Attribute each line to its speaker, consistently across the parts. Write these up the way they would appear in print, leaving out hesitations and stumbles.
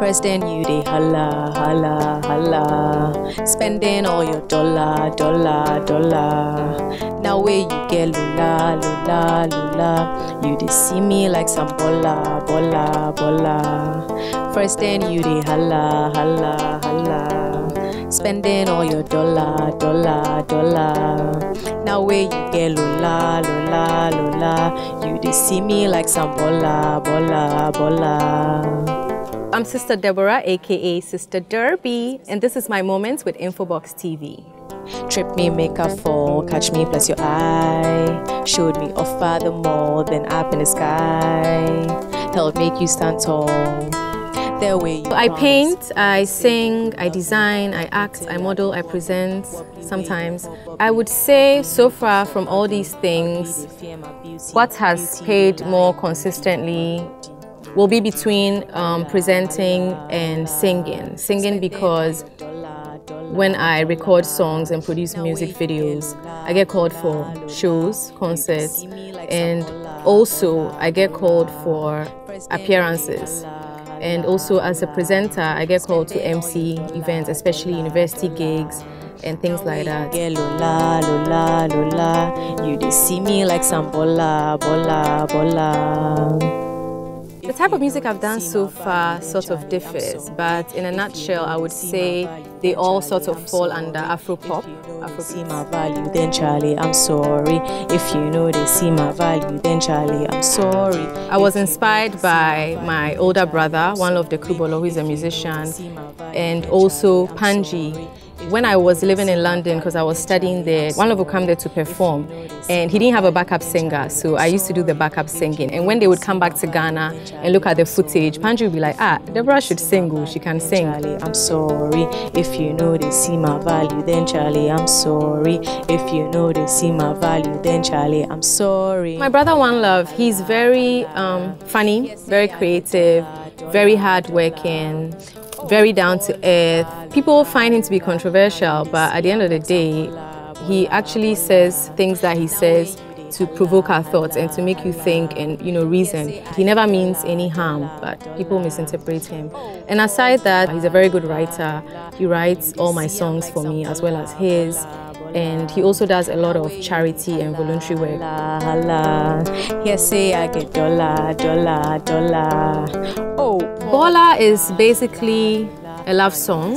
Speaker 1: First then you dey holla, holla, holla, spending all your dollar, dollar, dollar. Now where you get lula, lula, lula, you dey see me like some bola, bola, bola. First then you dey holla, holla, holla, spending all your dollar, dollar, dollar. Now where you get lula, lula, lula, you dey see me like some bola, bola, bola.
Speaker 2: I'm Sister Deborah, aka Sister Derby, and this is my Moments with Infoboxx TV.
Speaker 1: Trip me, make a fall, catch me, bless your eye. Showed me off the more than up in the sky. Help make you stand tall. There way
Speaker 2: I paint, I sing, I design, I act, I model, I present sometimes. I would say so far from all these things, what has paid more consistently will be between presenting and singing. Singing because when I record songs and produce music videos, I get called for shows, concerts, and also I get called for appearances. And also as a presenter, I get called to MC events, especially university gigs and things like that.
Speaker 1: Lola, Lola, Lola, you dey see me like some bola, bola, bola.
Speaker 2: The type of music I've done so far sort of differs, but in a nutshell, I would say they all sort of fall under Afro-pop.
Speaker 1: See my value, then Charlie, I'm sorry. If you know they see my value, then Charlie, I'm sorry.
Speaker 2: I was inspired by my older brother, Wanlov the Kubolo, who is a musician, and also Panji. When I was living in London, because I was studying there, Wanlov would come there to perform, and he didn't have a backup singer, so I used to do the backup singing. And when they would come back to Ghana and look at the footage, Panji would be like, Deborah should sing, she can sing.
Speaker 1: Charlie, I'm sorry. If you know they see my value, then Charlie, I'm sorry. If you know they see my value, then Charlie, I'm sorry.
Speaker 2: My brother Wanlov, he's very funny, very creative, very hardworking, very down to earth. People find him to be controversial, but at the end of the day, he actually says things that he says to provoke our thoughts and to make you think and, reason. He never means any harm, but people misinterpret him. And aside that, he's a very good writer. He writes all my songs for me as well as his. And he also does a lot of charity and voluntary work.
Speaker 1: Here say I get dollar, dollar, dollar.
Speaker 2: Oh, Bola is basically a love song,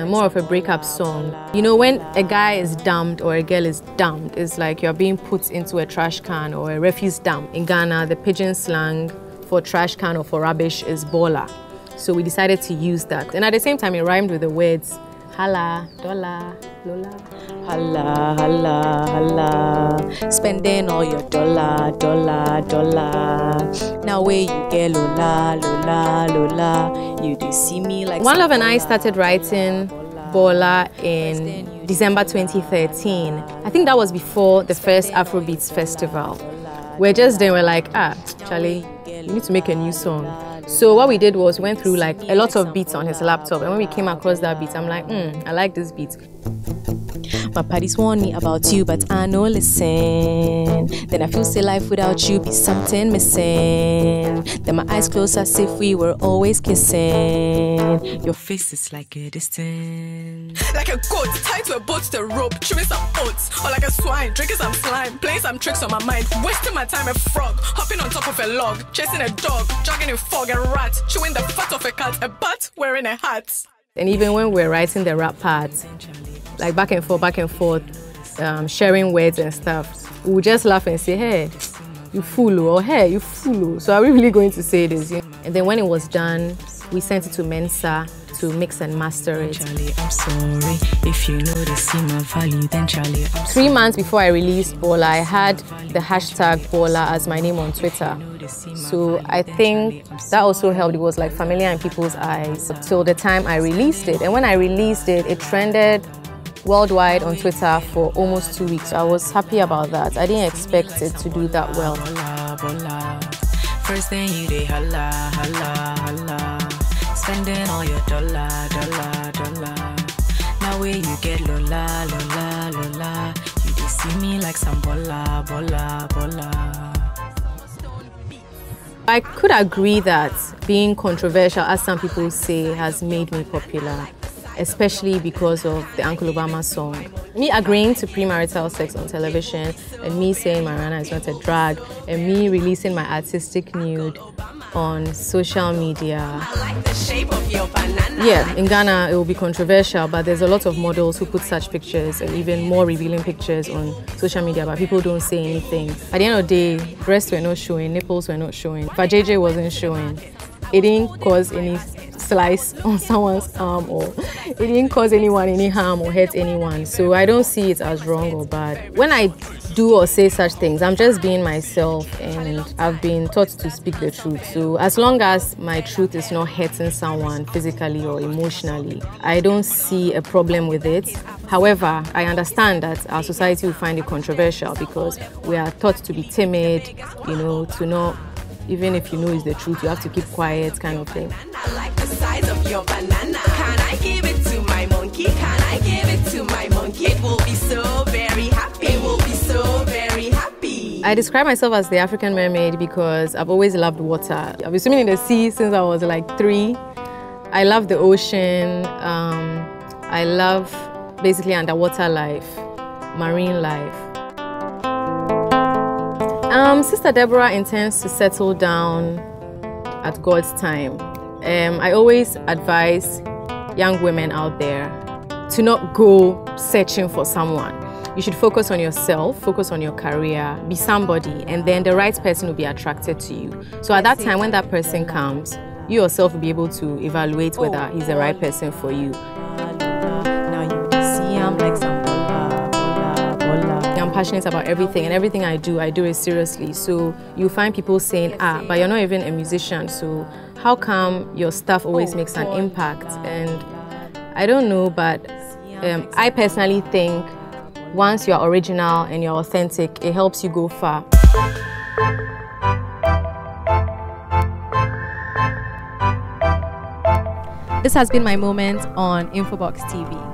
Speaker 2: more of a breakup song. When a guy is dumped or a girl is dumped, it's like you're being put into a trash can or a refuse dump. In Ghana, the pidgin slang for trash can or for rubbish is Bola. So we decided to use that. And at the same time, it rhymed with the words Hala, dollar, lola.
Speaker 1: Hala, hala, hala, spending all your dollar, dollar, dollar. Now where you get lola, lola, lola, you dey see me like
Speaker 2: Wanlov and I started writing Bola in December 2013. I think that was before the first Afrobeats festival. We're just there, we're like, Charlie, you need to make a new song. So what we did was we went through like a lot of beats on his laptop, and when we came across that beat, I'm like, I like this beat.
Speaker 1: My parties warn me about you, but I know listen. Then I feel say life without you be something missing. Then my eyes close as if we were always kissing. Your face is like a distance.
Speaker 3: Like a goat tied to a boat to a rope, chewing some oats. Or like a swine, drinking some slime, playing some tricks on my mind. Wasting my time a frog, hopping on top of a log, chasing a dog, jogging in fog, a rat, chewing the fat of a cat, a bat wearing a hat.
Speaker 2: And even when we're writing the rap part, like back and forth, sharing words and stuff, we would just laugh and say, hey, you fool, or hey, you fool. So are we really going to say this? And then when it was done, we sent it to Mensa to mix and master it.
Speaker 1: Charlie, I'm sorry. If you know they see my value, then Charlie, I'm
Speaker 2: 3 months before I released Bola, I had the hashtag Bola as my name on Twitter. So I think that also helped. It was like familiar in people's eyes till the time I released it. And when I released it, it trended worldwide on Twitter for almost 2 weeks. I was happy about that. I didn't expect it to do that well.
Speaker 1: First thing you dey holla, holla, holla, spending all your dollar, dollar, dollar. Now where you get lola, lola, lola, you dey see me like some bola, bola, bola.
Speaker 2: I could agree that being controversial, as some people say, has made me popular, especially because of the Uncle Obama song. Me agreeing to premarital sex on television, and me saying marijuana is not a drug, and me releasing my artistic nude on social media.
Speaker 3: I like the shape of your banana.
Speaker 2: Yeah, in Ghana it will be controversial, but there's a lot of models who put such pictures and even more revealing pictures on social media, but people don't say anything. At the end of the day, breasts were not showing, nipples were not showing, vajayjay wasn't showing. It didn't cause any slice on someone's arm, or it didn't cause anyone any harm or hurt anyone. So I don't see it as wrong or bad. When I do or say such things, I'm just being myself, and I've been taught to speak the truth. So as long as my truth is not hurting someone physically or emotionally, I don't see a problem with it. However, I understand that our society will find it controversial because we are taught to be timid, you know, to not, even if you know it's the truth, you have to keep quiet, kind of thing.
Speaker 3: I like the size of your banana. Can I give it to my monkey? Can I give it to my monkey? It will be so very happy. It will be so very happy.
Speaker 2: I describe myself as the African mermaid because I've always loved water. I've been swimming in the sea since I was like 3. I love the ocean. I love basically underwater life, marine life. Sister Deborah intends to settle down at God's time. I always advise young women out there to not go searching for someone. You should focus on yourself, focus on your career, be somebody, and then the right person will be attracted to you. So at that time, when that person comes, you yourself will be able to evaluate whether he's the right person for you.
Speaker 1: Now you see I'm like some
Speaker 2: I'm passionate about everything, and everything I do it seriously. So you find people saying, but you're not even a musician, so how come your stuff always makes an impact? And I don't know, but I personally think once you're original and you're authentic, it helps you go far.
Speaker 1: This has been my moment on Infoboxx TV.